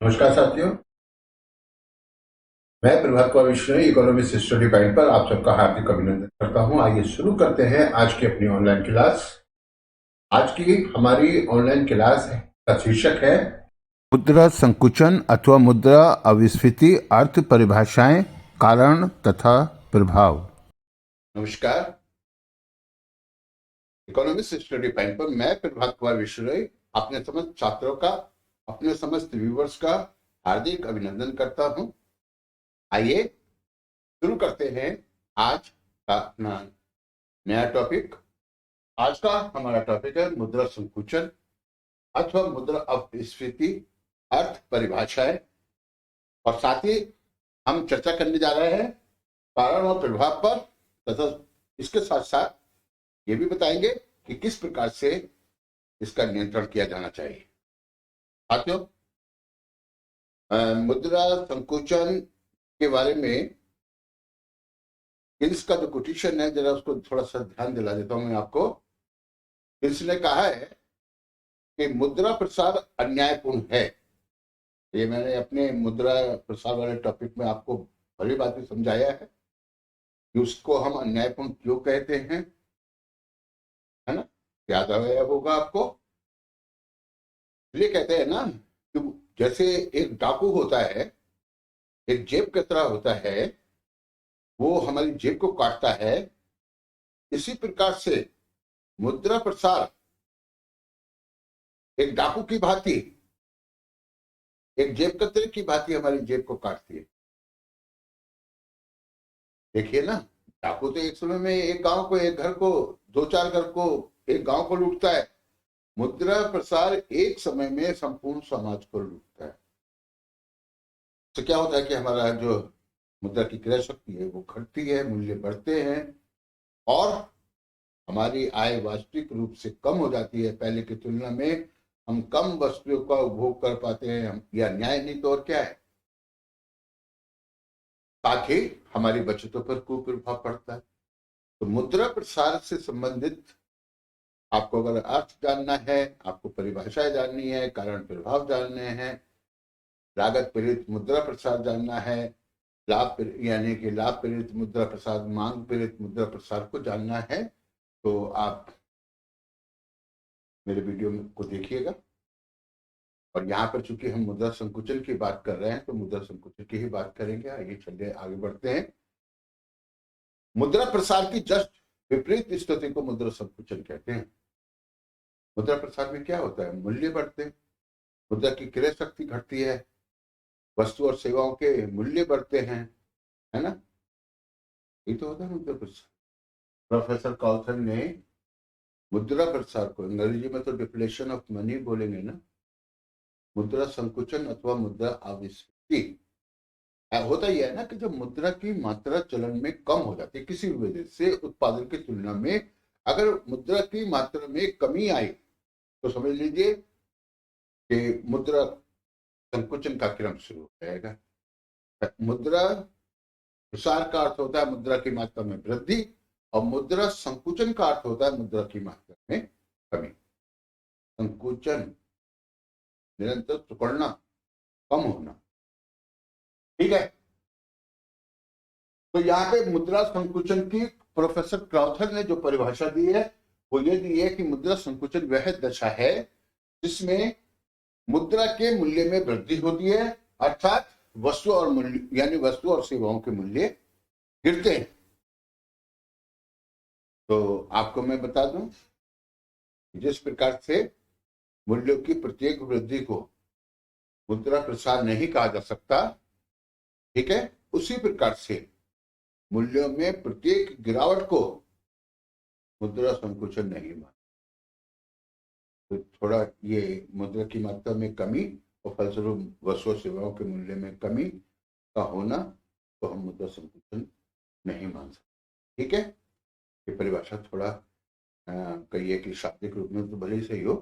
नमस्कार साथियों, मैं Prabhat Kumar Vishnoi economics study point पर आप सबका हार्दिक अभिनंदन करता हूं। आइए शुरू करते हैं आज की अपनी ऑनलाइन क्लास। आज की हमारी ऑनलाइन क्लास का शीर्षक है मुद्रा संकुचन अथवा मुद्रा अविस्फीति, अर्थ परिभाषाएं, कारण तथा प्रभाव। नमस्कार, इकोनॉमिक्स स्टडी पॉइंट पर मैं प्रभात कुमार विश्नोई अपने समस्त छात्रों का, अपने समस्त व्यूवर्स का हार्दिक अभिनंदन करता हूं। आइए शुरू करते हैं आज का अपना नया टॉपिक। आज का हमारा टॉपिक है मुद्रा संकुचन अथवा मुद्रा अपस्फीति, अर्थ परिभाषाएं, और साथ ही हम चर्चा करने जा रहे हैं कारण और प्रभाव पर, तथा इसके साथ साथ ये भी बताएंगे कि किस प्रकार से इसका नियंत्रण किया जाना चाहिए। साथियों, मुद्रा संकुचन के बारे में इसका जो कोटेशन है, जरा उसको थोड़ा सा ध्यान दिला देता हूं मैं आपको। इसने कहा है कि मुद्रा प्रसार अन्यायपूर्ण है। ये मैंने अपने मुद्रा प्रसार वाले टॉपिक में आपको भली बात भी समझाया है कि उसको हम अन्यायपूर्ण क्यों कहते हैं, है ना। याद आया होगा आपको। ये कहते हैं ना कि जैसे एक डाकू होता है, एक जेब की तरह होता है, वो हमारी जेब को काटता है। इसी प्रकार से मुद्रा प्रसार एक डाकू की भांति, एक जेब कतरे की भांति हमारी जेब को काटती है। देखिए ना, डाकू तो एक समय में एक गांव को, एक घर को, दो चार घर को, एक गांव को लूटता है। मुद्रा प्रसार एक समय में संपूर्ण समाज को लूटता है। तो क्या होता है कि हमारा जो मुद्रा की क्रय शक्ति है वो घटती है, मूल्य बढ़ते हैं और हमारी आय वास्तविक रूप से कम हो जाती है। पहले की तुलना में हम कम वस्तुओं का उपभोग कर पाते हैं। हम यह न्याय नहीं तो और क्या है। साथ ही हमारी बचतों पर कुप्रभाव पड़ता है। तो मुद्रा प्रसार से संबंधित आपको अगर अर्थ जानना है, आपको परिभाषाएं जाननी है, कारण प्रभाव जानने हैं, लागत प्रेरित मुद्रा प्रसार जानना है, यानी कि लाभ प्रेरित मुद्रा प्रसार, मांग प्रेरित मुद्रा प्रसार को जानना है, तो आप मेरे वीडियो को देखिएगा। और यहाँ पर चूंकि हम मुद्रा संकुचन की बात कर रहे हैं तो मुद्रा संकुचन की ही बात करेंगे। आइए चलिए आगे बढ़ते हैं। मुद्रा प्रसार की जस्ट विपरीत स्थिति को मुद्रा संकुचन कहते हैं। मुद्रा प्रसार में क्या होता है, मूल्य बढ़ते हैं, मुद्रा की क्रय शक्ति घटती है, वस्तु और सेवाओं के मूल्य बढ़ते हैं, है ना। ये तो होता है मुद्रा प्रसार। प्रोफेसर कॉल्सन ने मुद्रा प्रसार को, अंग्रेजी में तो डिफ्लेशन ऑफ मनी बोलेंगे ना, मुद्रा संकुचन अथवा मुद्रा आविष्कृति। होता ही है ना कि जब मुद्रा की मात्रा चलन में कम हो जाती है किसी वजह से उत्पादन की तुलना में, अगर मुद्रा की मात्रा में कमी आई तो समझ लीजिए कि मुद्रा संकुचन का क्रम शुरू हो जाएगा। मुद्रा प्रसार का अर्थ होता है मुद्रा की मात्रा में वृद्धि, और मुद्रा संकुचन का अर्थ होता है मुद्रा की मात्रा में कमी। संकुचन निरंतर सिकुड़ना, कम होना, ठीक है। तो यहाँ पे मुद्रा संकुचन की प्रोफेसर क्राउथर ने जो परिभाषा दी है वो ये दी है कि मुद्रा संकुचन वह दशा है जिसमें मुद्रा के मूल्य में वृद्धि होती है, अर्थात वस्तु और मूल्य, यानी वस्तु और सेवाओं के मूल्य गिरते हैं। तो आपको मैं बता दूं, जिस प्रकार से मूल्यों की प्रत्येक वृद्धि को मुद्रा प्रसार नहीं कहा जा सकता, ठीक है, उसी प्रकार से मूल्यों में प्रत्येक गिरावट को मुद्रा संकुचन नहीं मान। तो थोड़ा ये मुद्रा की मात्रा में कमी और फलस्वरूप वस्तु सेवाओं के मूल्य में कमी का होना तो हम मुद्रा संकुचन नहीं मान सकते, ठीक है। ये परिभाषा थोड़ा कहिए कि शाब्दिक रूप में तो भले ही सही हो,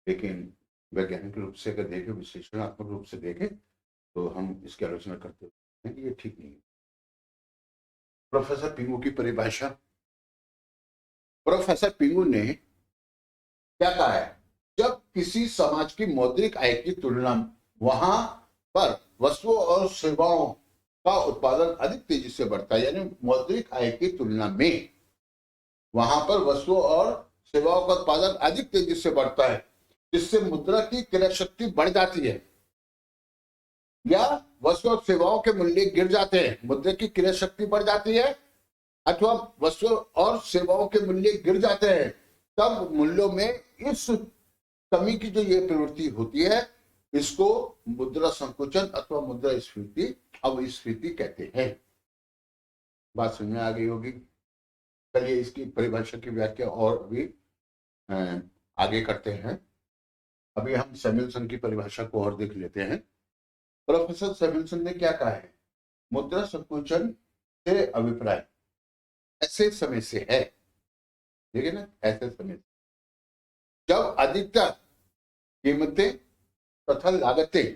लेकिन वैज्ञानिक रूप से अगर देखें, विश्लेषणात्मक रूप से देखें, तो हम इसकी आलोचना करते हैं कि ये ठीक नहीं है। प्रोफेसर पिंगू की परिभाषा। प्रोफेसर पिंगू ने क्या कहा है, जब किसी समाज की मौद्रिक आय की तुलना वहां पर वस्तुओं और सेवाओं का उत्पादन अधिक तेजी से बढ़ता है, यानी मौद्रिक आय की तुलना में वहां पर वस्तुओं और सेवाओं का उत्पादन अधिक तेजी से बढ़ता है, जिससे मुद्रा की क्रय शक्ति बढ़ जाती है, या वस्तु और सेवाओं के मूल्य गिर जाते हैं, मुद्रा की क्रय शक्ति बढ़ जाती है, अथवा वस्तु और सेवाओं के मूल्य गिर जाते हैं, तब मूल्यों में इस कमी की जो ये प्रवृत्ति होती है, इसको मुद्रा संकुचन अथवा मुद्रास्फीति, अविस्फीति कहते हैं। बात समझ में आ गई होगी। चलिए इसकी परिभाषा की व्याख्या और भी आगे करते हैं। अभी हम सैमुअलसन की परिभाषा को और देख लेते हैं। प्रोफेसर सैमुअलसन ने क्या कहा है? मुद्रा संकुचन से अभिप्राय ऐसे समय से है, ठीक है ना, ऐसे समय से जब अधिकतर कीमतें तथा लागतें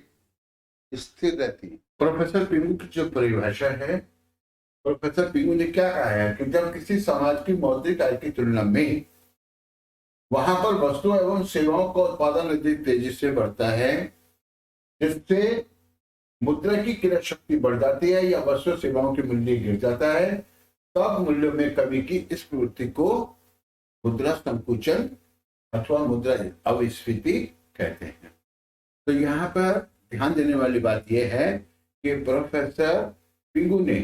स्थिर रहती है। प्रोफेसर पिंगू की जो परिभाषा है, प्रोफेसर पिंगू ने क्या कहा है कि जब किसी समाज की मौद्रिक आय की तुलना में वहां पर वस्तुओं एवं सेवाओं का उत्पादन अधिक तेजी से बढ़ता है, जिससे मुद्रा की क्रय शक्ति बढ़ जाती है या वस्तु सेवाओं के मूल्य गिर जाता है, तब मूल्यों में कमी की इस प्रवृत्ति को मुद्रा संकुचन अथवा मुद्रा अविस्फीति कहते हैं। तो यहाँ पर ध्यान देने वाली बात यह है कि प्रोफेसर पिंगू ने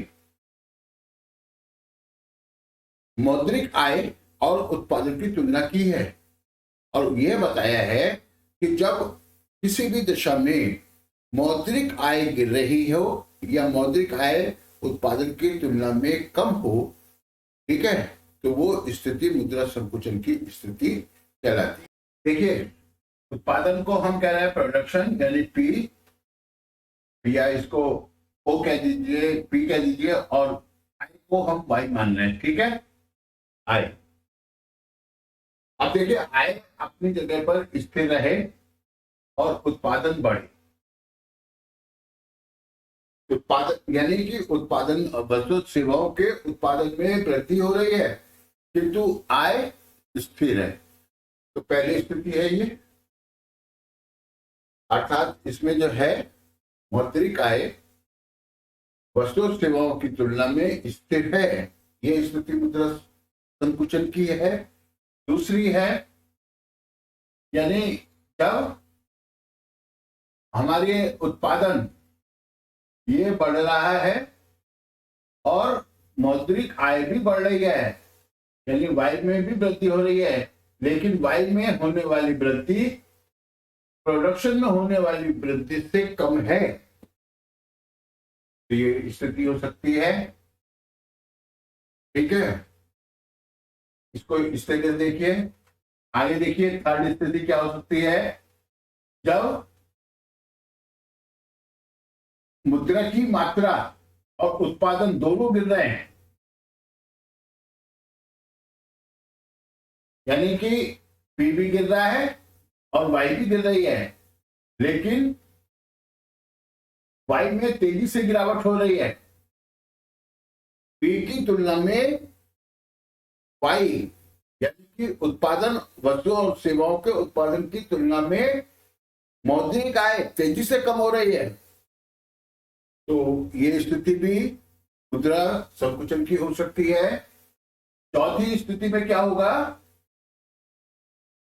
मौद्रिक आय और उत्पादन की तुलना की है और यह बताया है कि जब किसी भी दशा में मौद्रिक आय गिर रही हो या मौद्रिक आय उत्पादन की तुलना में कम हो, ठीक है, तो वो स्थिति मुद्रा संकुचन की स्थिति कहलाती है। देखिए, उत्पादन को हम कह रहे हैं प्रोडक्शन, यानी पी, या इसको ओ कह दीजिए, पी कह दीजिए, और आय को हम वाई मान रहे हैं, ठीक है, आय। अब देखिए, आय अपनी जगह पर स्थिर रहे और उत्पादन बढ़े। उत्पादन यानी कि उत्पादन, वस्तु सेवाओं के उत्पादन में वृद्धि हो रही है किंतु आय स्थिर है। तो पहली स्थिति है ये, अर्थात इसमें जो है मौद्रिक आय वस्तु और सेवाओं की तुलना में स्थिर है, ये स्थिति मुद्रा संकुचन की है। दूसरी है, यानी जब हमारे उत्पादन ये बढ़ रहा है और मौद्रिक आय भी बढ़ रही है, यानी वाई में भी वृद्धि हो रही है, लेकिन वाई में होने वाली वृद्धि प्रोडक्शन में होने वाली वृद्धि से कम है, तो ये स्थिति हो सकती है, ठीक है। इसको इस तरीके से देखिए। आगे देखिए, थर्ड स्थिति क्या हो सकती है? जब मुद्रा की मात्रा और उत्पादन दोनों गिर रहे हैं, यानी कि पी भी गिर रहा है और वाई भी गिर रही है, लेकिन वाई में तेजी से गिरावट हो रही है। पी की तुलना में वाई, यानी कि उत्पादन, वस्तुओं और सेवाओं के उत्पादन की तुलना में मौद्रिक आय तेजी से कम हो रही है, तो ये स्थिति भी मुद्रा संकुचन की हो सकती है। चौथी स्थिति में क्या होगा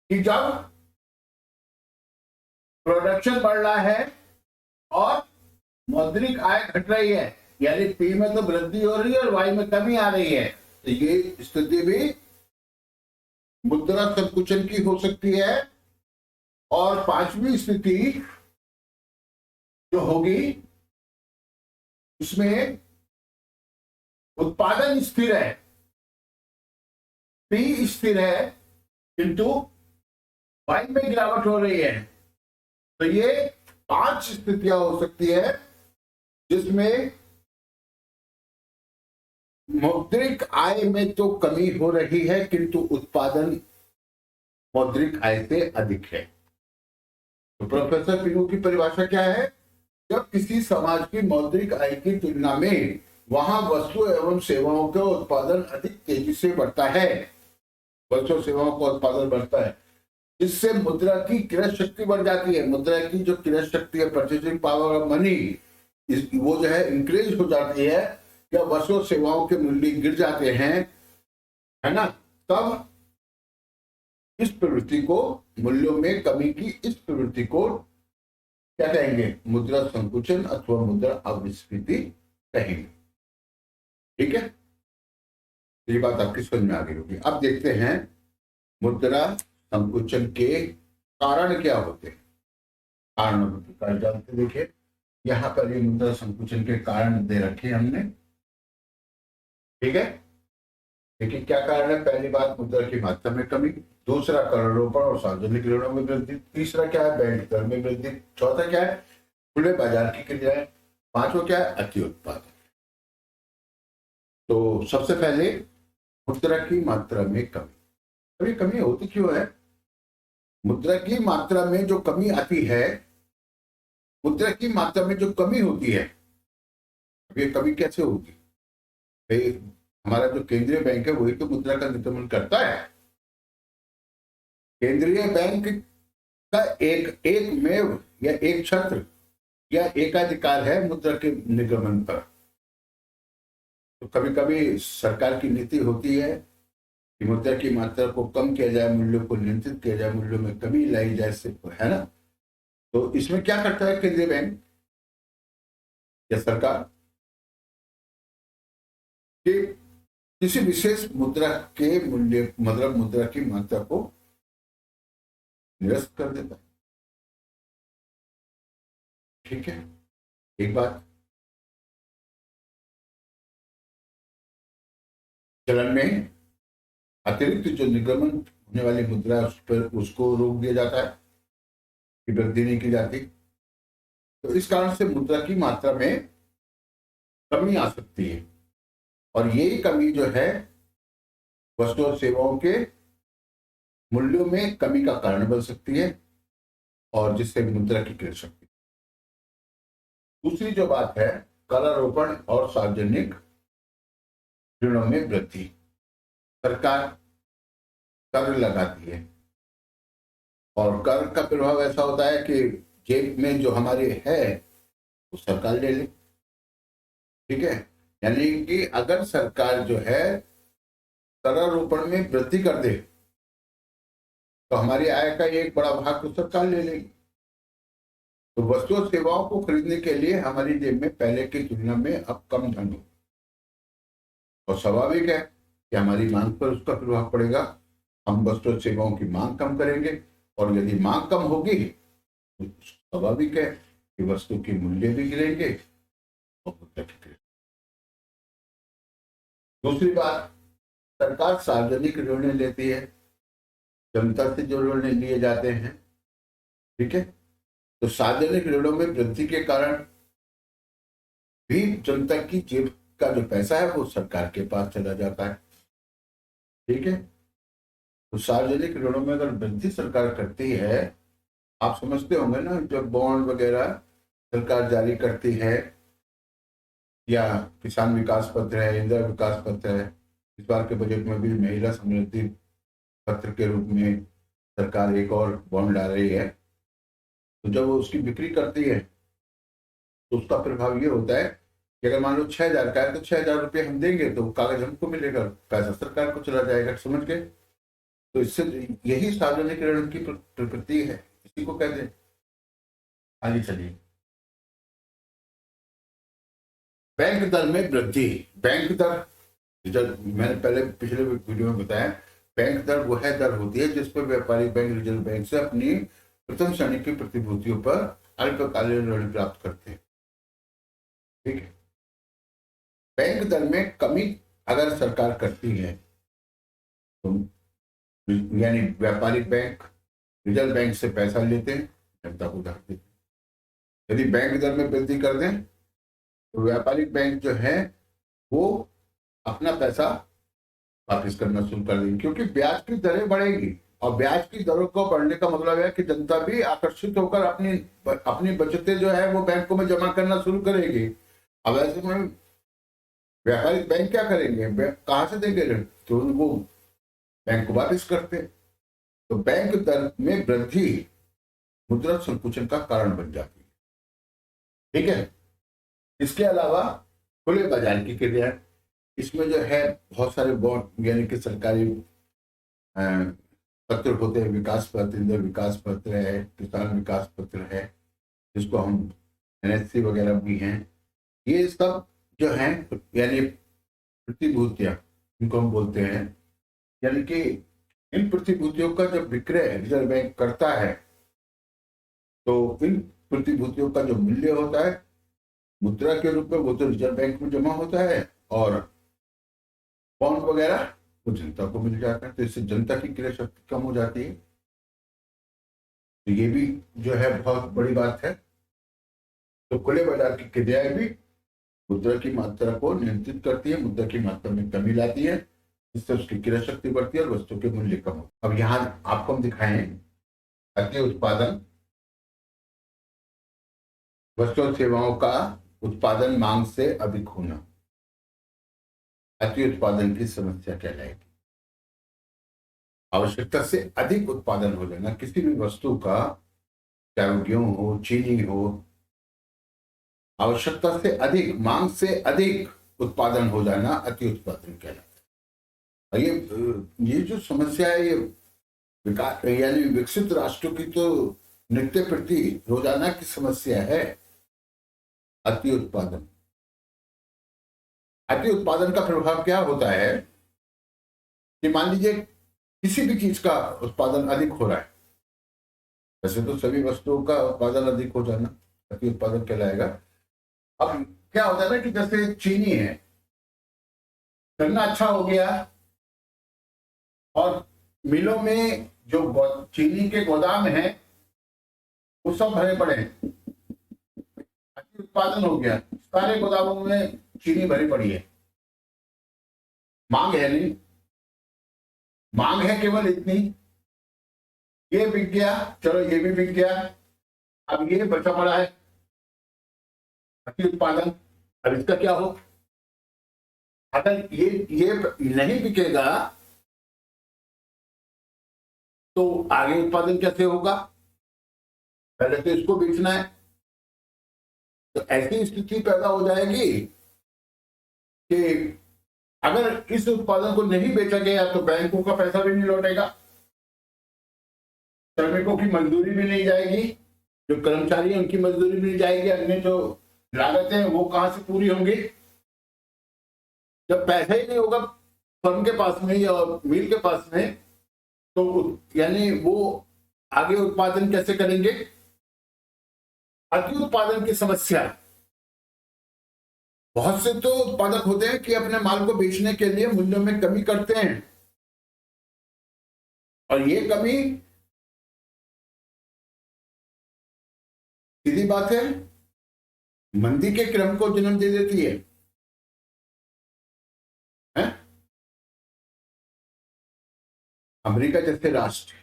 कि जब प्रोडक्शन बढ़ रहा है और मौद्रिक आय घट रही है, यानी पी में तो वृद्धि हो रही है और वाई में कमी आ रही है, तो ये स्थिति भी मुद्रा संकुचन की हो सकती है। और पांचवी स्थिति जो होगी उसमें उत्पादन स्थिर है, पी स्थिर है, किंतु वाई में गिरावट हो रही है, तो ये 5 स्थितियां हो सकती है जिसमें मौद्रिक आय में तो कमी हो रही है किंतु उत्पादन मौद्रिक आय से अधिक है। तो प्रोफेसर पिंगू की परिभाषा क्या है? जब किसी समाज की मौद्रिक आय की तुलना में वहां वस्तु एवं सेवाओं का उत्पादन अधिक तेजी से बढ़ता है, वस्तु सेवाओं का उत्पादन बढ़ता है, इससे मुद्रा की क्रय शक्ति बढ़ जाती है। मुद्रा की जो क्रय शक्ति है, परचेसिंग पावर ऑफ मनी, वो जो है इंक्रीज हो जाती है। या वस्तु सेवाओं के मूल्य गिर जाते हैं, है ना, तब इस प्रवृत्ति को, मूल्यों में कमी की इस प्रवृत्ति को क्या कहेंगे? मुद्रा संकुचन अथवा मुद्रा अविस्फीति कहेंगे। ठीक है, ये बात आपकी समझ में आ गई होगी। अब देखते हैं मुद्रा संकुचन के कारण क्या होते हैं। कारण जानते, देखिए यहां पर ये मुद्रा संकुचन के कारण दे रखे हमने। ठीक है, देखिए क्या कारण है। पहली बात, मुद्रा की मात्रा में कमी। दूसरा, करारोपण और सार्वजनिक ऋणों में वृद्धि। तीसरा क्या है? बैंक दर में वृद्धि। चौथा क्या है? खुले बाजार की क्रियाएं। पांचवा क्या है? अति उत्पादन। तो सबसे पहले मुद्रा की मात्रा में कमी। अभी कमी होती क्यों है? मुद्रा की मात्रा में जो कमी आती है, मुद्रा की मात्रा में जो कमी होती है, ये कमी कैसे होगी? भाई हमारा जो केंद्रीय बैंक है वही तो मुद्रा का निगमन करता है। केंद्रीय बैंक का एक मेव या एक छत्र या एकाधिकार है मुद्रा के निगमन पर। तो कभी कभी सरकार की नीति होती है कि मुद्रा की मात्रा को कम किया जाए, मूल्यों को नियंत्रित किया जाए, मूल्यों में कमी लाई जाए, है ना। तो इसमें क्या करता है केंद्रीय बैंक या सरकार? कि किसी विशेष मुद्रा के मूल्य, मतलब मुद्रा की मात्रा को निरस्त कर देता है। ठीक है, एक बात, चलन में अतिरिक्त जो निगमन होने वाली मुद्रा उस पर, उसको रोक दिया जाता है कि वृद्धि नहीं की जाती। तो इस कारण से मुद्रा की मात्रा में कमी आ सकती है, और यही कमी जो है वस्तु और सेवाओं के मूल्यों में कमी का कारण बन सकती है, और जिससे मुद्रा की क्रय शक्ति। दूसरी जो बात है, करारोपण और सार्वजनिक ऋणों में वृद्धि। सरकार कर लगाती है, और कर का प्रभाव ऐसा होता है कि जेब में जो हमारे है वो सरकार ले ले। ठीक है, यानी कि अगर सरकार जो है करारोपण में वृद्धि कर दे तो हमारी आय का एक बड़ा भाग तो सरकार ले लेगी। तो वस्तु और सेवाओं को खरीदने के लिए हमारी जेब में पहले की तुलना में अब कम धन हो, और स्वाभाविक है कि हमारी मांग पर उसका प्रभाव पड़ेगा। हम वस्तु और सेवाओं की मांग कम करेंगे, और यदि मांग कम होगी तो स्वाभाविक है कि वस्तु के मूल्य भी गिरेंगे और मुद्रा की गिरेगी। दूसरी बात, सरकार सार्वजनिक ऋण लेती है, जनता से जो ऋण लिए जाते हैं। ठीक है, तो सार्वजनिक ऋणों में वृद्धि के कारण भी जनता की जेब का जो पैसा है वो सरकार के पास चला जाता है। ठीक है, तो सार्वजनिक ऋणों में अगर वृद्धि सरकार करती है, आप समझते होंगे ना, जब बॉन्ड वगैरह सरकार जारी करती है, या किसान विकास पत्र है, इंदिरा विकास पत्र है, इस बार के बजट में भी महिला समृद्धि पत्र के रूप में सरकार एक और बॉन्ड ला रही है। तो जब वो उसकी बिक्री करती है तो उसका प्रभाव ये होता है कि अगर मान लो 6,000 का है तो 6,000 रुपये हम देंगे तो कागज हमको मिलेगा, पैसा सरकार को चला जाएगा। समझ गए? तो इससे यही सार्वजनिक ऋण की प्रवृत्ति है, इसी को कहते हैं। आगे चलिए, बैंक दर में वृद्धि। बैंक दर, जब मैंने पहले पिछले वीडियो में बताया, बैंक दर वो है दर होती है जिस पर व्यापारिक बैंक रिजर्व बैंक से अपनी प्रथम श्रेणी की प्रतिभूतियों पर अल्पकालीन ऋण प्राप्त करते हैं। ठीक है, बैंक दर में कमी अगर सरकार करती है तो यानी व्यापारिक बैंक रिजर्व बैंक से पैसा लेते हैं, जनता को उधार देते हैं। यदि बैंक दर में वृद्धि कर दें तो व्यापारिक बैंक जो है वो अपना पैसा वापस करना शुरू कर देंगे, क्योंकि ब्याज की दरें बढ़ेगी, और ब्याज की दरों को बढ़ने का मतलब है कि जनता भी आकर्षित होकर अपनी बचतें जो है वो बैंकों में जमा करना शुरू करेगी। अब ऐसे में व्यापारिक बैंक क्या करेंगे? कहां से देंगे ऋण? तो वो बैंक को वापस करते हैं। तो बैंक दर में वृद्धि मुद्रा संकुचन का कारण बन जाती है। ठीक है। इसके अलावा खुले बाजार की क्रिया, इसमें जो है बहुत सारे बॉन्ड यानी कि सरकारी पत्र होते हैं, विकास पत्र, इंद्र विकास पत्र है, किसान विकास पत्र है, जिसको हम एनएससी वगैरह भी हैं। ये सब जो है यानी प्रतिभूतियां, इनको हम बोलते हैं, यानी कि इन प्रतिभूतियों का जब विक्रय रिजर्व बैंक करता है तो इन प्रतिभूतियों का जो मूल्य होता है मुद्रा के रूप में वो तो रिजर्व बैंक में जमा होता है और बॉन्ड वगैरह वो जनता को मिल जाता है। तो इससे जनता की क्रय शक्ति कम हो जाती है। तो ये भी जो है बहुत बड़ी बात है। तो खुले बाजार की क्रियाएं भी मुद्रा की मात्रा को नियंत्रित करती है, मुद्रा की मात्रा में कमी लाती है, जिससे उसकी क्रय शक्ति बढ़ती है और वस्तु के मूल्य कम होते हैं। अब यहाँ आपको हम दिखाएं अति उत्पादन, वस्तु और सेवाओं का उत्पादन मांग से अधिक होना अति उत्पादन की समस्या कहलाएगी। आवश्यकता से अधिक उत्पादन हो जाना किसी भी वस्तु का, चाहे वो गेहूं हो, चीनी हो, आवश्यकता से अधिक, मांग से अधिक उत्पादन हो जाना अति उत्पादन कहलाता है। ये जो समस्या है ये विकास यानी विकसित राष्ट्रों की तो नित्य प्रति रोजाना की समस्या है अति उत्पादन। अति उत्पादन का प्रभाव क्या होता है कि मान लीजिए किसी भी चीज का उत्पादन अधिक हो रहा है, वैसे तो सभी वस्तुओं का उत्पादन अधिक हो जाना अति उत्पादन कहलाएगा। अब क्या होता है ना कि जैसे चीनी है, गन्ना अच्छा हो गया और मिलों में जो चीनी के गोदाम है वो सब भरे पड़े हैं, अति उत्पादन हो गया, सारे गोदामों में चीनी भरी पड़ी है, मांग है नहीं, मांग है केवल इतनी, ये बिक गया, चलो ये भी बिक गया, अब ये बचा पड़ा है अति उत्पादन। अब इसका क्या हो, अगर ये नहीं बिकेगा तो आगे उत्पादन कैसे होगा, पहले तो इसको बेचना है। तो ऐसी स्थिति पैदा हो जाएगी कि अगर इस उत्पादन को नहीं बेचा गया तो बैंकों का पैसा भी नहीं लौटेगा, श्रमिकों की मजदूरी भी नहीं जाएगी, जो कर्मचारी हैं उनकी मजदूरी भी नहीं जाएगी, अन्य जो लागतें हैं वो कहां से पूरी होंगी। जब पैसा ही नहीं होगा फर्म के पास में या मिल के पास में तो यानी वो आगे उत्पादन कैसे करेंगे। अति उत्पादन की समस्या, बहुत से तो उत्पादक होते हैं कि अपने माल को बेचने के लिए मूल्यों में कमी करते हैं और ये कमी सीधी बात है मंदी के क्रम को जन्म दे देती है, हैं? अमेरिका जैसे राष्ट्र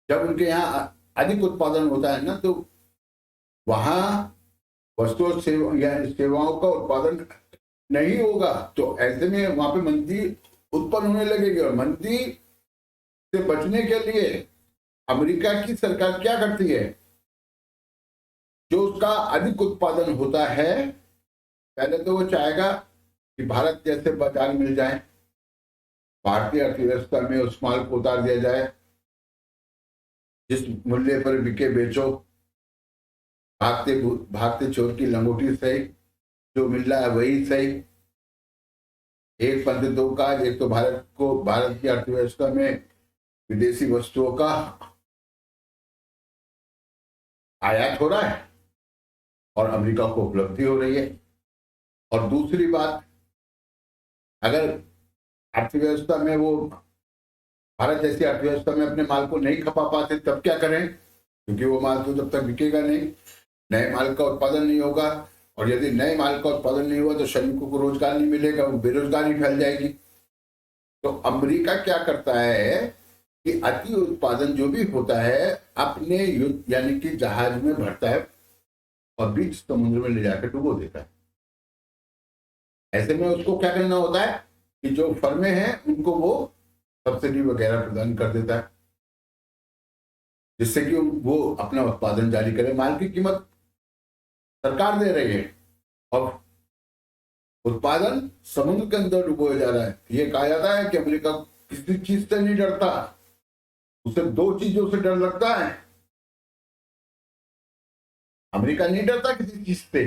जब उनके यहाँ अधिक उत्पादन होता है ना तो वहां वस्तु और सेवाओं का उत्पादन नहीं होगा, तो ऐसे में वहां पे मंदी उत्पन्न होने लगेगी और मंदी से बचने के लिए अमेरिका की सरकार क्या करती है, जो उसका अधिक उत्पादन होता है पहले तो वो चाहेगा कि भारत जैसे बाजार मिल जाए, भारतीय अर्थव्यवस्था में उस माल को उतार दिया जाए, जिस मूल्य पर बिके बेचो, भागते चोर की लंगोटी सही, जो मिल रहा है वही सही। एक पंथ दो काज, एक तो भारत की अर्थव्यवस्था में विदेशी वस्तुओं का आयात हो रहा है और अमेरिका को उपलब्धि हो रही है, और दूसरी बात अगर अर्थव्यवस्था में वो भारत जैसी अर्थव्यवस्था में अपने माल को नहीं खपा पाते तब क्या करें, क्योंकि वो माल तो जब तक बिकेगा नहीं, नए माल का उत्पादन नहीं होगा, और यदि नए माल का उत्पादन नहीं हुआ तो श्रमिकों को रोजगार नहीं मिलेगा, वो बेरोजगारी फैल जाएगी। तो अमेरिका क्या करता है कि अति उत्पादन जो भी होता है अपने यानी कि जहाज में भरता है और बीच समुद्र में ले जाकर डुबो देता है। ऐसे में उसको क्या करना होता है कि जो फर्में हैं उनको वो सब्सिडी वगैरह प्रदान कर देता है, जिससे कि वो अपना उत्पादन जारी करे। माल की कीमत सरकार दे रही है और उत्पादन समुद्र के अंदर डुबोया जा रहा है। ये कहा जाता है कि अमेरिका किसी चीज से नहीं डरता, उसे दो चीजों से डर लगता है। अमेरिका नहीं डरता किसी चीज से,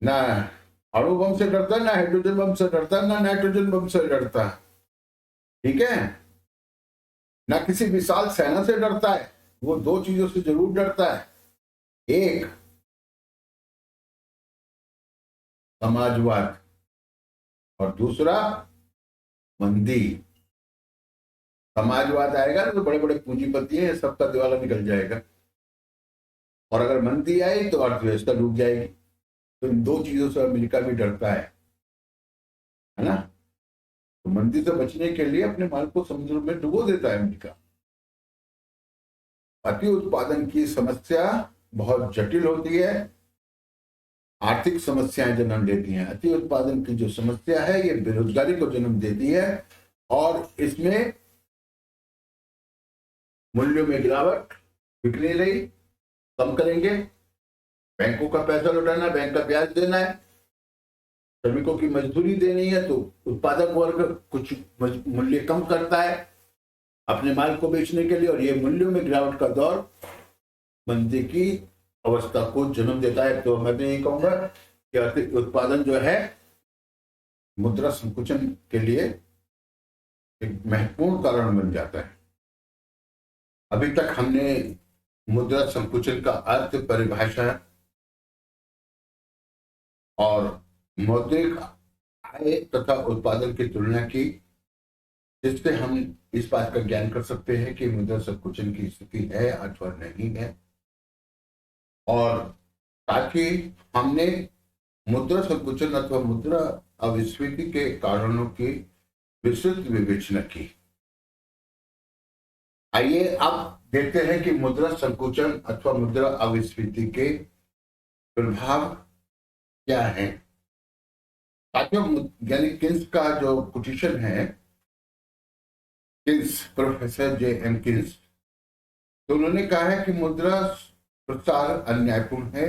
ना अणु बम से डरता, ना हाइड्रोजन बम से डरता, ना नाइट्रोजन बम से डरता, ठीक है, ना किसी विशाल सेना से डरता है। वो दो चीजों से जरूर डरता है, एक समाजवाद और दूसरा मंदी। समाजवाद आएगा ना तो बड़े बड़े पूंजीपति हैं, सबका दिवाला निकल जाएगा, और अगर मंदी आई तो अर्थव्यवस्था डूब जाएगी। तो इन दो चीजों से अमेरिका भी डरता है ना। तो मंदी से बचने के लिए अपने माल को समुद्र में डुबो देता है अमेरिका। अति उत्पादन की समस्या बहुत जटिल होती है, आर्थिक समस्याएं जन्म देती हैं। अति उत्पादन की जो समस्या है ये बेरोजगारी को जन्म देती है, और इसमें मूल्यों में गिरावट, बिक नहीं रही, कम करेंगे, बैंकों का पैसा लौटाना, बैंक का ब्याज देना है, श्रमिकों की मजदूरी देनी है, तो उत्पादक वर्ग कुछ मूल्य कम करता है अपने माल को बेचने के लिए, और ये मूल्यों में गिरावट का दौर मंदी की अवस्था को जन्म देता है। तो मैं भी यही कहूंगा कि आर्थिक उत्पादन जो है मुद्रा संकुचन के लिए एक महत्वपूर्ण कारण बन जाता है। अभी तक हमने मुद्रा संकुचन का अर्थ, परिभाषा और मौद्रिक आय तथा उत्पादन की तुलना की, जिससे हम इस बात का ज्ञान कर सकते हैं कि मुद्रा संकुचन की स्थिति है अथवा नहीं है, और साथ ही हमने मुद्रा संकुचन अथवा मुद्रा अविस्फीति के कारणों की विस्तृत विवेचना की। आइए अब देखते हैं कि मुद्रा संकुचन अथवा मुद्रा अविस्फीति के प्रभाव क्या है। साथियों, यानी किन्स का जो कोटेशन है, किन्स, प्रोफेसर जे.एम. किन्स, तो उन्होंने कहा है कि मुद्रा प्रसार अन्यायपूर्ण है,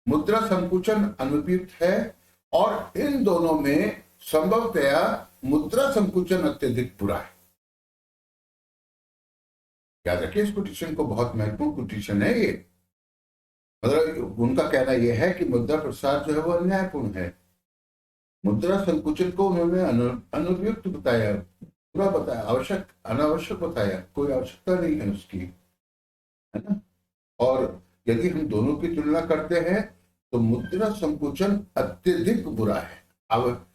मुद्रा संकुचन अनुपयुक्त है, और इन दोनों में संभवतया मुद्रा संकुचन अत्यधिक बुरा है। याद रखिए इस कोटेशन को, बहुत महत्वपूर्ण कोटेशन है ये। मतलब उनका कहना यह है कि मुद्रा प्रसार जो है वो अन्यायपूर्ण है, मुद्रा संकुचन को उन्होंने अनुपयुक्त बताया, बुरा बताया, आवश्यक अनावश्यक बताया, कोई आवश्यकता नहीं है उसकी, है ना। और यदि हम दोनों की तुलना करते हैं तो मुद्रा संकुचन अत्यधिक बुरा है। अब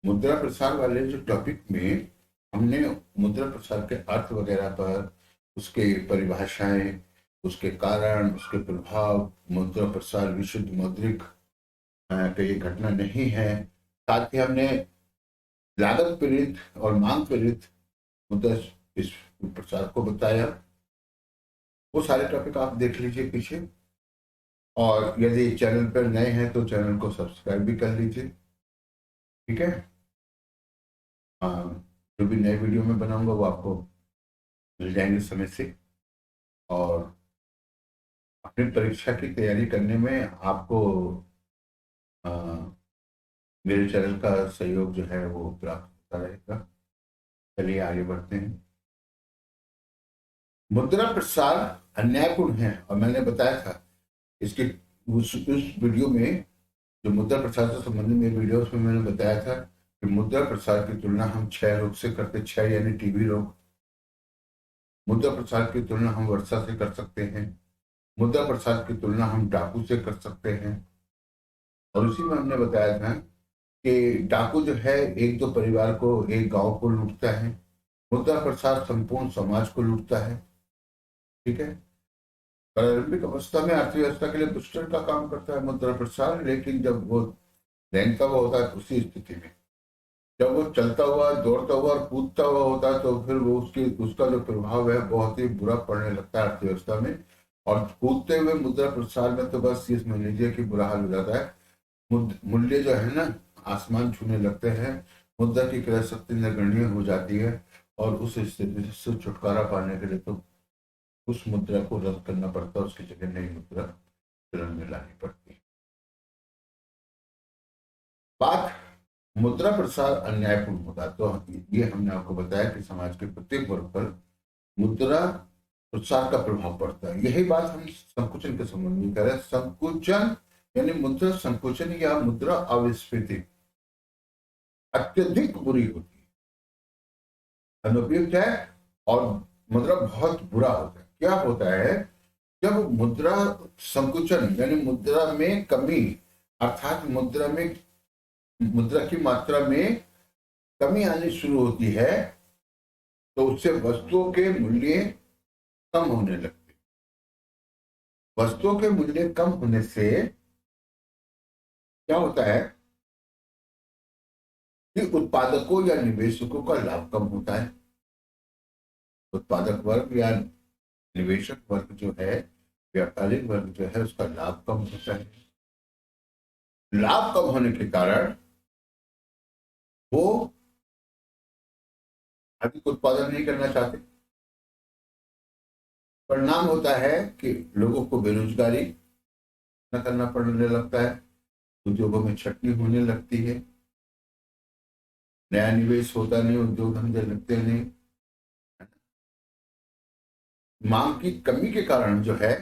मुद्रा प्रसार वाले जो टॉपिक में हमने मुद्रा प्रसार के अर्थ वगैरह पर, उसके परिभाषाएं, उसके कारण, उसके प्रभाव, मुद्रा प्रसार विशुद्ध मौद्रिक कई घटना नहीं है, साथ ही हमने लागत प्रेरित और मांग प्रेरित मुद्रा इस प्रसार को बताया। वो सारे टॉपिक आप देख लीजिए पीछे, और यदि चैनल पर नए हैं तो चैनल को सब्सक्राइब भी कर लीजिए, ठीक है। जो भी नए वीडियो में बनाऊंगा वो आपको मिल जाएंगे समय से, और अपनी परीक्षा की तैयारी करने में आपको मेरे चैनल का सहयोग जो है वो प्राप्त होता रहेगा। चलिए आगे बढ़ते हैं। मुद्रा प्रसार अन्यायपूर्ण है, और मैंने बताया था इसके उस वीडियो में, जो मुद्रा प्रसार से संबंधित मेरे वीडियो में मैंने बताया था कि मुद्रा प्रसार की तुलना हम क्षय रोग से करते, क्षय यानी टीबी रोग। मुद्रा प्रसार की तुलना हम वर्षा से कर सकते हैं, मुद्रा प्रसार की तुलना हम डाकू से कर सकते हैं। और उसी में हमने बताया था कि डाकू जो है एक दो परिवार को, एक गांव को लूटता है, मुद्रा प्रसार संपूर्ण समाज को लूटता है, ठीक है। प्रारंभिक अवस्था में अर्थव्यवस्था के लिए बुस्टर का काम करता है मुद्रा प्रसार, लेकिन जब वो रेंगता हुआ होता है उसी स्थिति में, जब वो चलता हुआ, दौड़ता हुआ और कूदता हुआ होता है, तो फिर वो उसका जो प्रभाव है बहुत ही बुरा पड़ने लगता है अर्थव्यवस्था में। और कूदते हुए मुद्रा प्रसार में तो बस ये समझ लीजिए कि बुरा हाल हो जाता है। मूल्य जो है ना आसमान छूने लगते हैं, मुद्रा की क्रय शक्ति नगण्य हो जाती है, और उस स्थिति से छुटकारा पाने के लिए तो उस मुद्रा को रद्द करना पड़ता है, उसकी जगह नई मुद्रा चलन में लानी पड़ती है। बात मुद्रा प्रसार अन्यायपूर्ण होता, तो ये हमने आपको बताया कि समाज के प्रत्येक वर्ग पर मुद्रा प्रसार का प्रभाव पड़ता है। यही बात हम संकुचन के संबंध में कर रहे हैं। संकुचन यानी मुद्रा संकुचन या मुद्रा अविस्फीति अत्यधिक बुरी होती है, अनुपयुक्त है और मुद्रा बहुत बुरा होता है। क्या होता है, जब मुद्रा संकुचन यानी मुद्रा में कमी, अर्थात मुद्रा की मात्रा में कमी आनी शुरू होती है, तो उससे वस्तुओं के मूल्य कम होने लगते। वस्तुओं के मूल्य कम होने से क्या होता है कि उत्पादकों या निवेशकों का लाभ कम होता है। उत्पादक वर्ग या निवेशक वर्ग जो है, व्यापारिक वर्ग जो है, उसका लाभ कम होता है। लाभ कम होने के कारण वो अधिक उत्पादन नहीं करना चाहते। परिणाम होता है कि लोगों को बेरोजगारी न करना पड़ने लगता है, उद्योगों में छटनी होने लगती है, नया निवेश होता नहीं, उद्योग धंधे लगते नहीं। मांग की कमी के कारण जो है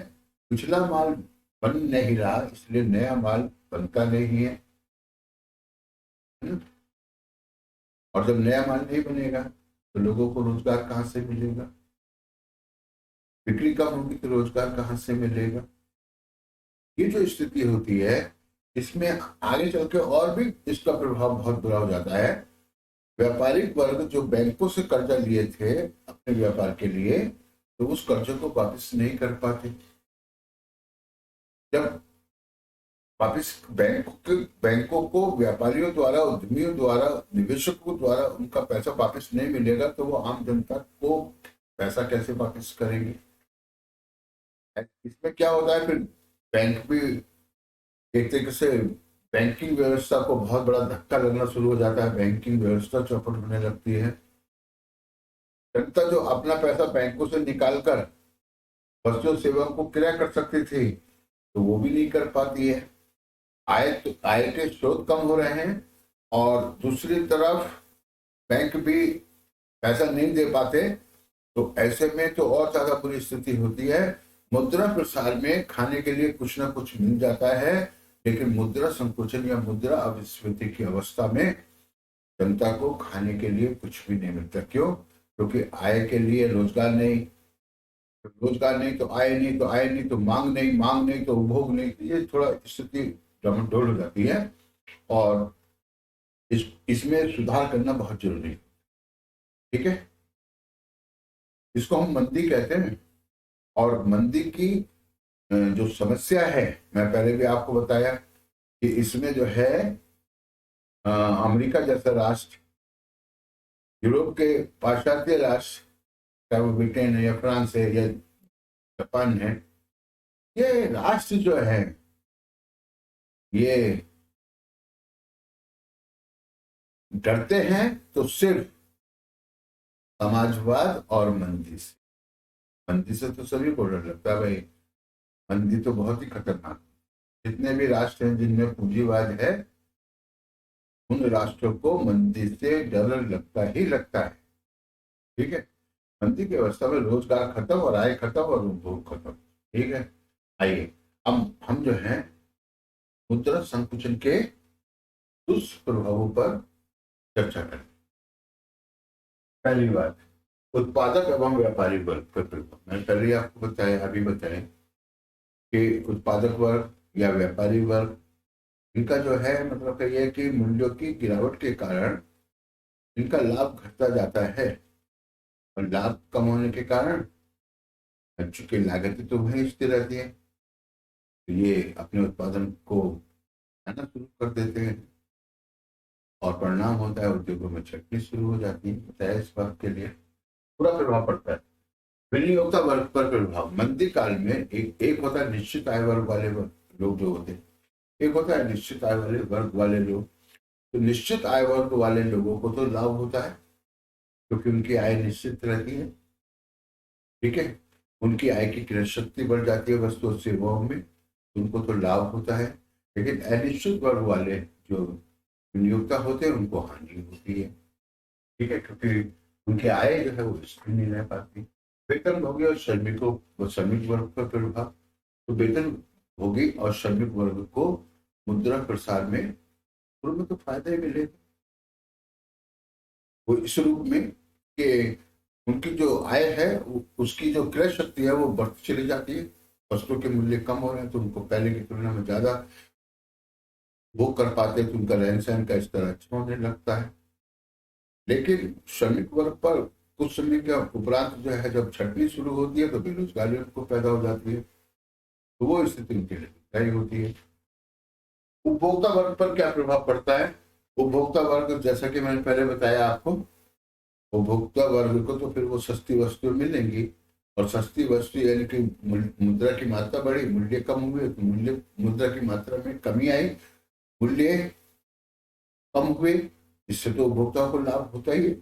पिछला माल बन नहीं रहा, इसलिए नया माल बनता नहीं है। और जब नया माल नहीं बनेगा तो लोगों को रोजगार कहां से मिलेगा, बिक्री कम होगी तो रोजगार कहां से मिलेगा। ये जो स्थिति होती है, इसमें आगे चल के और भी इसका प्रभाव बहुत बुरा हो जाता है। व्यापारिक वर्ग जो बैंकों से कर्जा लिए थे अपने व्यापार के लिए, तो उस कर्जे को वापस नहीं कर पाते। जब वापस बैंकों को व्यापारियों द्वारा, उद्यमियों द्वारा, निवेशकों द्वारा उनका पैसा वापस नहीं मिलेगा, तो वो आम जनता को पैसा कैसे वापस करेंगे। इसमें क्या होता है, फिर बैंक भी एक तरीके से बैंकिंग व्यवस्था को बहुत बड़ा धक्का लगना शुरू हो जाता है, बैंकिंग व्यवस्था चौपट होने लगती है। जनता जो अपना पैसा बैंकों से निकालकर वस्तु सेवा को क्रय कर सकती थी, तो वो भी नहीं कर पाती है। आय के स्रोत कम हो रहे हैं और दूसरी तरफ बैंक भी पैसा नहीं दे पाते, तो ऐसे में तो और ज्यादा बुरी स्थिति होती है। मुद्रा प्रसार में खाने के लिए कुछ ना कुछ मिल जाता है, लेकिन मुद्रा संकुचन या मुद्रा अविस्फीति की अवस्था में जनता को खाने के लिए कुछ भी नहीं मिलता। क्यों? क्योंकि आय के लिए रोजगार नहीं, रोजगार नहीं तो आय नहीं, तो आय नहीं तो मांग नहीं, मांग नहीं तो उपभोग नहीं। ये थोड़ा स्थिति डामाडोल हो जाती है और इसमें सुधार करना बहुत जरूरी है। ठीक है, इसको हम मंदी कहते हैं। और मंदी की जो समस्या है, मैं पहले भी आपको बताया कि इसमें जो है अमेरिका जैसा राष्ट्र, यूरोप के पाश्चात्य राष्ट्र, चाहे वो ब्रिटेन है या फ्रांस है या जापान है, ये राष्ट्र जो है ये डरते हैं तो सिर्फ समाजवाद और मंदी से। मंदी से तो सभी को डर लगता है भाई, मंदी तो बहुत ही खतरनाक। जितने भी राष्ट्र हैं जिनमें पूंजीवाद है, उन राष्ट्रों को मंदी से डर लगता ही लगता है। ठीक है, मंदी की अवस्था में रोजगार खत्म और आय खत्म और उपभोग खत्म। ठीक है, आइए अब हम जो है मुद्रा संकुचन के दुष्प्रभावों पर चर्चा करें। पहली बात, उत्पादक एवं व्यापारी वर्ग पर प्रभाव। मैंने पहले आपको बताया, अभी बताएं कि उत्पादक वर्ग या व्यापारी वर्ग, इनका जो है मतलब ये है कि मूल्यों की गिरावट के कारण इनका लाभ घटता जाता है और लाभ कम होने के कारण चूंकि लागतें तो वही स्थिर रहती है, तो ये अपने उत्पादन को आना शुरू कर देते हैं और परिणाम होता है उद्योगों में छटनी शुरू हो जाती है। बताया इस बात के लिए पूरा प्रभाव पड़ता है। विनियोक्ता वर्ग पर प्रभाव। मंदी काल में एक होता है निश्चित आय वर्ग वाले लोग जो होते हैं, एक होता है निश्चित आय वाले वर्ग वाले लोग। तो निश्चित आय वर्ग वाले लोगों को तो लाभ होता है क्योंकि उनकी आय निश्चित रहती है। ठीक है, उनकी आय की क्रय शक्ति बढ़ जाती है वस्तु और सेवाओं में, उनको तो लाभ होता है, लेकिन अनिश्चित वर्ग वाले जो नियोक्ता होते हैं उनको हानि होती है। ठीक है, क्योंकि उनकी आय जो है वो स्थिर नहीं रह पाती। वेतन भोगी और श्रमिकों व श्रमिक वर्ग पर प्रभाव, तो वेतन भोगी और श्रमिक वर्ग को मुद्रा प्रसार में शुरू में तो फायदा ही मिलेगा, वो इस रूप में कि उनकी जो आय है उसकी जो क्रय शक्ति है वो बढ़ती चली जाती है, वस्तुओं के मूल्य कम हो रहे हैं तो उनको पहले की तुलना में ज्यादा वो कर पाते हैं, तो उनका रहन सहन का स्तर अच्छा होने लगता है। लेकिन श्रमिक वर्ग पर कुछ समय के उपरांत जो है जब छटनी शुरू होती है तो बेरोजगारी उनको पैदा हो जाती है, तो वो स्थिति उनके लिए दुखदायी होती है। उपभोक्ता वर्ग पर क्या प्रभाव पड़ता है? उपभोक्ता वर्ग, जैसा कि मैंने पहले बताया आपको, उपभोक्ता वर्ग को तो फिर वो सस्ती वस्तुएं मिलेंगी, और सस्ती वस्तु यानी कि मुद्रा की मात्रा बढ़ी, मूल्य कम हुए तो मूल्य मुद्रा की मात्रा में कमी आई, मूल्य कम हुए, इससे तो उपभोक्ताओं को लाभ होता ही है,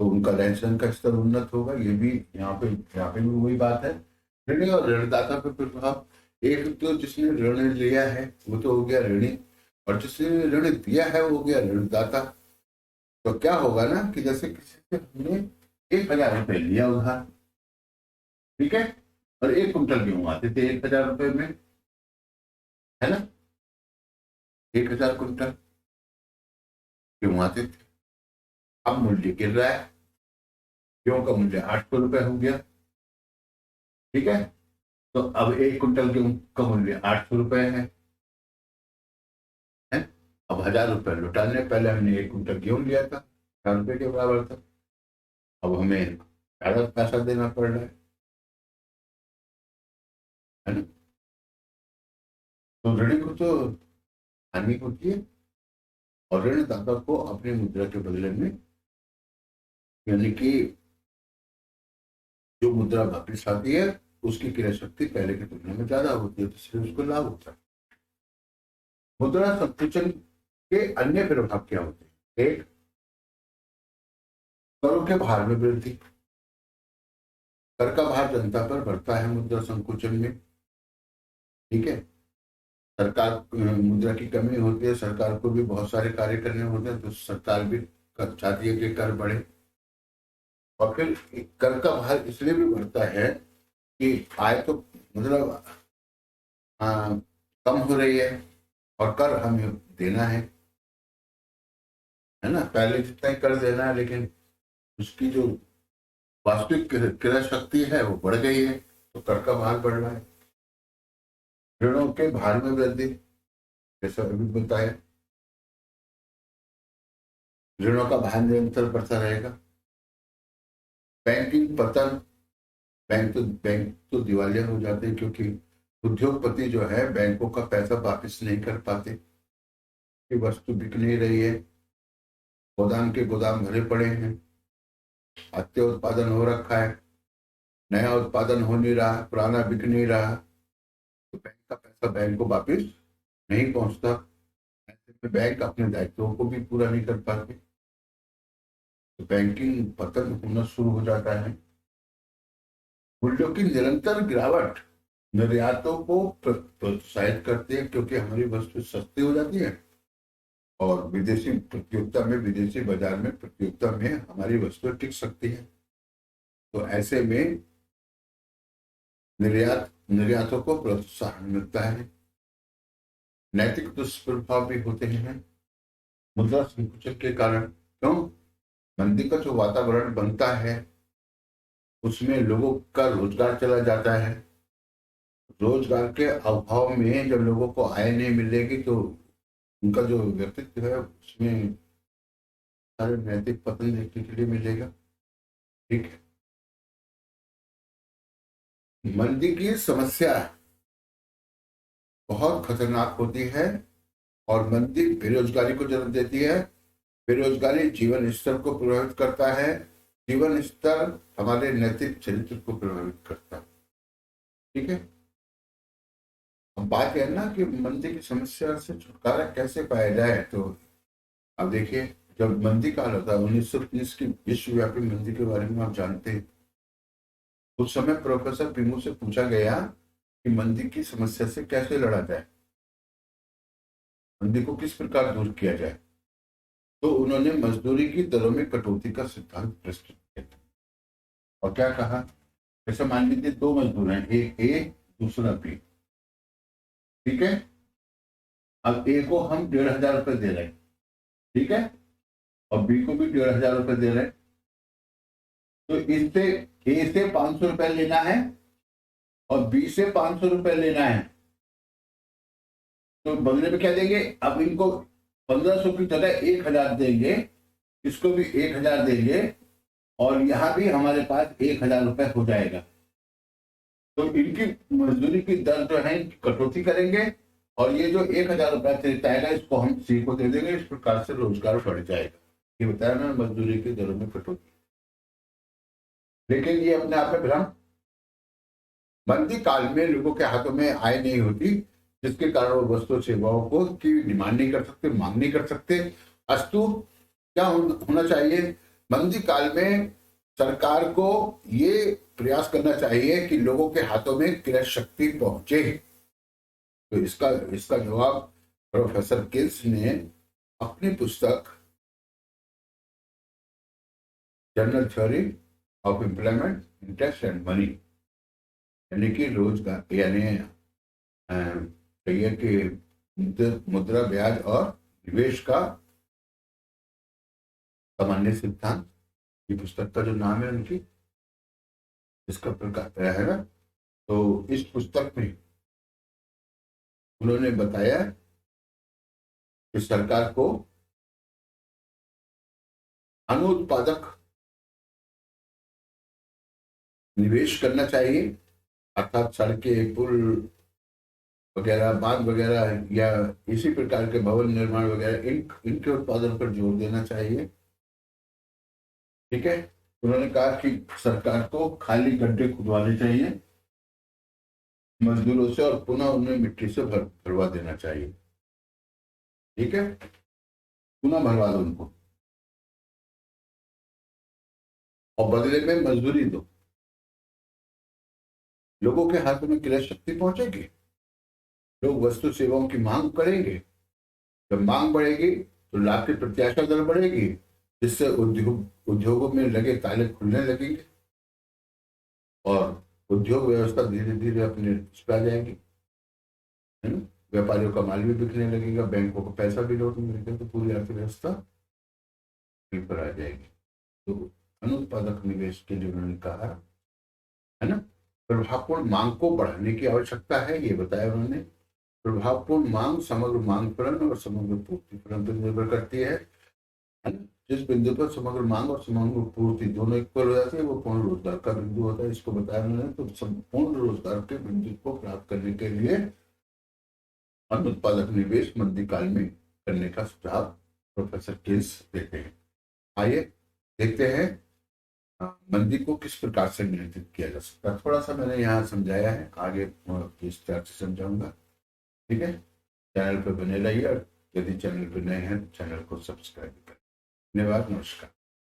तो उनका रहन सहन का स्तर उन्नत होगा। ये भी यहाँ पे भी वही बात है। ऋणी और ऋणदाता पर प्रभाव, एक तो जिसने ऋण लिया है वो तो हो गया ऋणी, और जिसने ऋण दिया है वो हो गया ऋणदाता। तो क्या होगा ना कि जैसे किसी से हमने 1,000 रुपए लिया उधार, ठीक है, और 1 कुंटल गेहूं आते थे 1,000 रुपए में, है ना, 1,000 कुंटल गेहूं आते थे। अब मूल्य गिर रहा है, गेहूं का मूल्य 800 रुपए हो गया, ठीक है, तो अब 1 कुंटल गेहूं का मूल्य 800 रुपए है। अब 1,000 रुपए लौटाने, पहले हमने 1 कुंटल गेहूं लिया था, 1,000 रुपए के बराबर था, अब हमें ज्यादा पैसा देना पड़ रहा है ना। तो ऋणी को तो हानि होती है, और ऋणदाता को अपनी मुद्रा के बदले में, यानी कि जो मुद्रा वापिस आती है उसकी क्रय शक्ति पहले की तुलना में ज्यादा होती है, तो इसलिए उसको लाभ होता है। मुद्रा संकुचन के अन्य प्रभाव क्या होते हैं? एक, करों के भार में वृद्धि, कर का भार जनता पर बढ़ता है मुद्रा संकुचन में, ठीक है, सरकार मुद्रा की कमी होती है, सरकार को भी बहुत सारे कार्य करने होते हैं, तो सरकार भी चाहती है कि कर बढ़े, और फिर कर का भार इसलिए भी बढ़ता है कि आय तो मतलब कम हो रही है और कर हमें देना है ना, पहले जितना ही कर देना है, लेकिन उसकी जो वास्तविक क्रय शक्ति है वो बढ़ गई है, तो कर का भार बढ़ रहा है। ऋणों के भार में वृद्धि, जैसा अभी बताया, ऋणों का भार निरंतर बढ़ता रहेगा। बैंकिंग पतन, बैंक तो दिवालिया हो जाते हैं, क्योंकि उद्योगपति जो है बैंकों का पैसा वापस नहीं कर पाते, कि वस्तु बिक नहीं रही है, गोदाम के गोदाम भरे पड़े हैं, अत्य उत्पादन हो रखा है, नया उत्पादन हो नहीं रहा, पुराना बिक नहीं रहा, तो बैंक का पैसा बैंक को वापस नहीं पहुंचता, ऐसे में बैंक अपने दायित्वों को भी पूरा नहीं कर पाते, तो बैंकिंग पतन होना शुरू हो जाता है। मूल्यों की निरंतर गिरावट निर्यातों को प्रोत्साहित करती है, क्योंकि हमारी वस्तु सस्ती हो जाती है, और विदेशी बाजार में प्रतियोगिता में हमारी वस्तु टिक सकती है, तो ऐसे में निर्यातों को प्रोत्साहन मिलता है। नैतिक दुष्प्रभाव भी होते हैं मुद्रा संकुचन के कारण। क्यों? मंदी का जो वातावरण बनता है उसमें लोगों का रोजगार चला जाता है, रोजगार के अभाव में जब लोगों को आय नहीं मिलेगी तो उनका जो व्यक्तित्व है उसमें सारे नैतिक पतन देखने के लिए मिलेगा, ठीक है। मंदी की समस्या बहुत खतरनाक होती है, और मंदी बेरोजगारी को जन्म देती है, बेरोजगारी जीवन स्तर को प्रभावित करता है, जीवन स्तर हमारे नैतिक चरित्र को प्रभावित करता है, ठीक है। अब बात है ना कि मंदी की समस्या से छुटकारा कैसे पाया जाए, तो अब देखिए, जब मंदी काल होता है 1930 की विश्वव्यापी मंदी के बारे में आप जानते हैं, उस समय प्रोफेसर पिंगू से पूछा गया कि मंदी की समस्या से कैसे लड़ा जाए, मंदी को किस प्रकार दूर किया जाए। तो उन्होंने मजदूरी की दरों में कटौती का सिद्धांत प्रस्तुत किया और क्या कहा, जैसे मान लीजिए दो मजदूर हैं, एक ए दूसरा बी, ठीक है। अब ए को हम 1,500 दे रहे हैं, ठीक है, और बी को भी 1,500 दे रहे हैं। तो इससे ए से 500 रुपए लेना है और बी से 500 रुपए लेना है। तो बदले में क्या देंगे, अब इनको 1,500 की जगह 1,000 देंगे, इसको भी 1,000 देंगे और यहां भी हमारे पास 1,000 रुपए हो जाएगा। तो इनकी मजदूरी की दर जो है कटौती करेंगे और ये जो 1,000 रुपए देता है इसको हम सी को दे देंगे। इस प्रकार से रोजगार बढ़ जाएगा। ये बताया ना, मजदूरी की दरों में कटौती। लेकिन ये अपने आप में भ्रम, मंदी काल में लोगों के हाथों में आय नहीं होती, जिसके कारण वो वस्तु सेवाओं को की डिमांड नहीं कर सकते, मांग नहीं कर सकते। अस्तु क्या होना चाहिए, मंदी काल में सरकार को ये प्रयास करना चाहिए कि लोगों के हाथों में क्रय शक्ति पहुंचे। तो इसका जवाब प्रोफेसर किल्स ने अपनी पुस्तक general theory of employment, interest and money, यानी कि रोजगार यानी कहिए कि मुद्रा ब्याज और निवेश का सामान्य सिद्धांत, ये पुस्तक का जो नाम है उनकी, इसका प्रकाश है ना। तो इस पुस्तक में उन्होंने बताया कि सरकार को अनुत्पादक निवेश करना चाहिए, अर्थात सड़कें, पुल वगैरह, बांध वगैरह या इसी प्रकार के भवन निर्माण वगैरह, इनके उत्पादन पर जोर देना चाहिए, ठीक है। उन्होंने कहा कि सरकार को खाली गड्ढे खुदवाने चाहिए मजदूरों से और पुनः उन्हें मिट्टी से भरवा देना चाहिए, ठीक है, पुनः भरवा दो उनको और बदले में मजदूरी दो। लोगों के हाथों में क्रय शक्ति पहुंचेगी, लोग वस्तु सेवाओं की मांग करेंगे, जब मांग बढ़ेगी तो लाभ की प्रत्याशा दर बढ़ेगी, जिससे उद्योगों में लगे ताले खुलने लगेंगे और उद्योग व्यवस्था धीरे धीरे अपने पे आ जाएगी, है ना। व्यापारियों का माल भी बिकने लगेगा, बैंकों को पैसा भी लौटने लगेगा, तो पूरी अर्थव्यवस्था पर आ जाएगी। तो अनुत्पादक निवेश के लिए उन्होंने कहा, है ना। प्रभावपूर्ण मांग को बढ़ाने की आवश्यकता है, ये बताया उन्होंने। प्रभावपूर्ण मांग समग्र मांग फलन और समग्र पूर्ति फलन पर निर्भर करती है ना। जिस बिंदु पर समग्र मांग और समग्र पूर्ति दोनों इक्वल हो जाती है वो पूर्ण रोजगार का बिंदु होता है, इसको बताया उन्होंने। तो संपूर्ण रोजगार के बिंदु को प्राप्त करने के लिए अनुत्पादक निवेश मंदी काल में करने का सुझाव प्रोफेसर किल्स देते हैं। आइए देखते हैं मंदी को किस प्रकार से नियंत्रित किया जा सकता है। थोड़ा सा मैंने यहाँ समझाया है, आगे इस तरह से समझाऊंगा, ठीक है। चैनल पर बने रहिए और यदि चैनल पर नए हैं तो चैनल को सब्सक्राइब करें। धन्यवाद, नमस्कार।